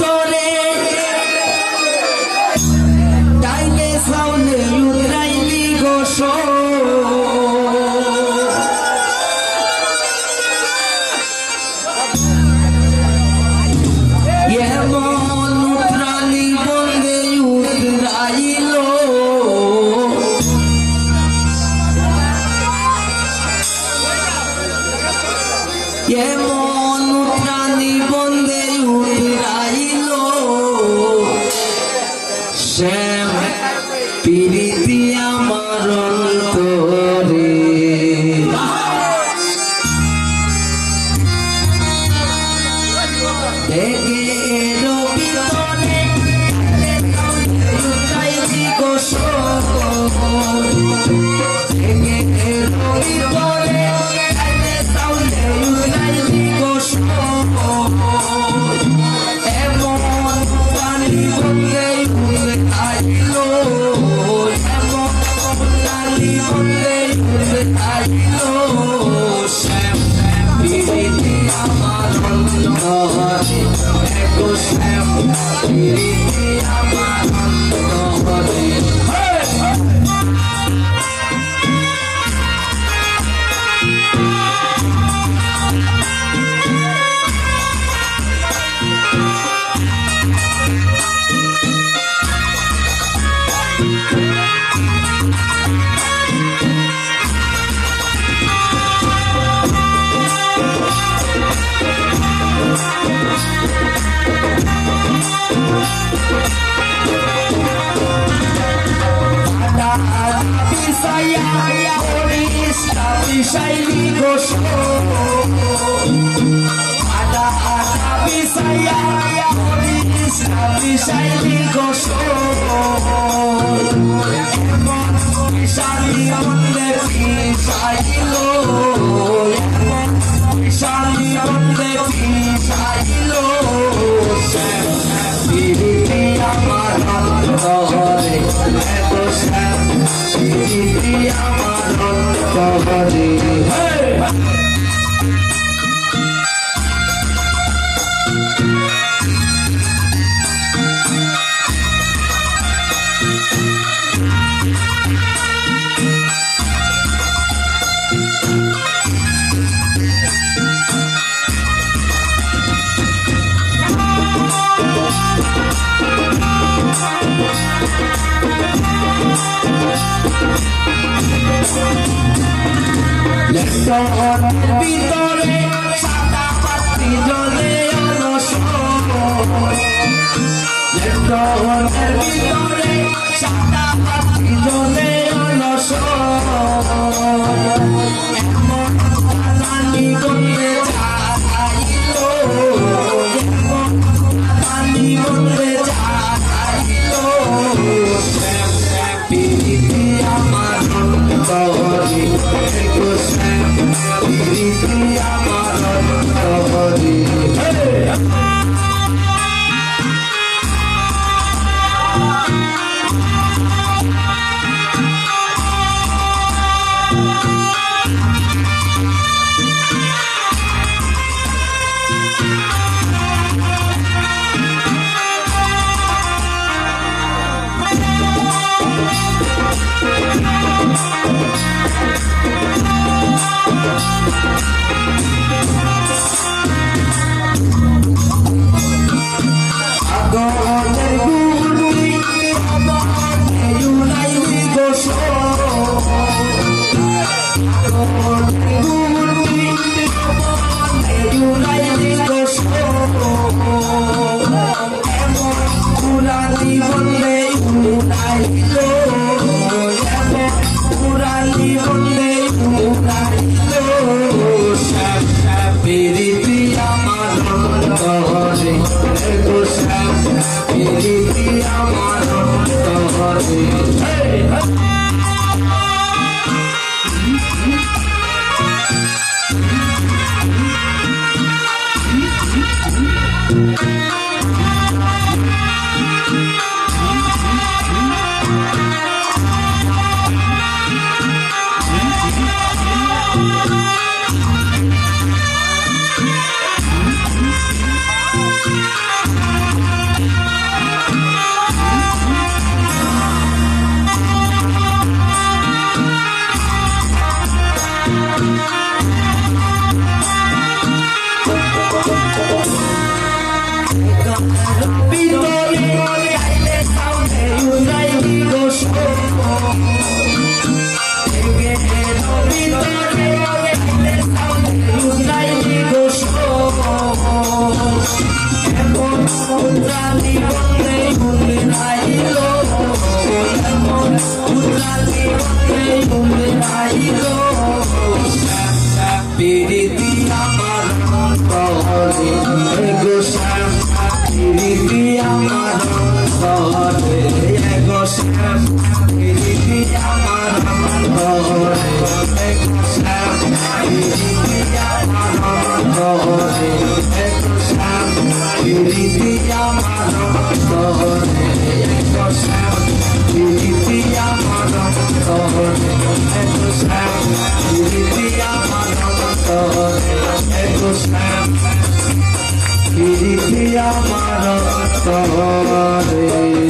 ভিতরে ডাইলে সাউলে উতরাইলি গোস এমন উতরালি বন্দে উতরাইল এমন উতরালি বন্দে উতরাইল শ্যাম প্রীতি আমার অন্তরে ঢেকের ভিতরে লুকাইলি গোস ঢেকের ভিতরে তাউলে লুকাইলি গোস এমন প্রাণী বললে উড়ে আইল এমন প্রাণী বললে উড়ে আইল শ্যাম প্রীতি আমার অন্তরে এগো শ্যাম প্রীতি আমার অন্তরে Shaili Gosho, Ada Bisaya, Shaili Gosho, Shali on the Shailo, Shali on the Shailo, Piri Amar Hare, Piri Amar Hare. লেটনের ভিতরে সাদা পাত্রি জলে অলসর লেটনের ভিতরে সাদা পাত্রি জলে অলসর এমন পানি করতে চাইল এমন পানি করতে চাইল প্রীতি আমার অন্তরে প্রীতি আমার অন্তরে ভিতরে গাইলে সামনে উড়াই গোস ভিতরে গাইলে সামনে উড়াই গোস এমন উড়ালি বলে উড়ে আইলো এমন উড়ালি বলে উড়ে আইলো পিরিতি আমার অন্তরে গো শ্যাম পিরিতি আমার অন্তরে গো শ্যাম পিরিতি আমার অন্তরে গো শ্যাম পিরিতি আমার অন্তরে গো শ্যাম পিরিতি আমার অন্তরে গো শ্যাম পিরিতি আমার অন্তরে গো শ্যাম পিরিতি আমার পিরিতি আমার অন্তরে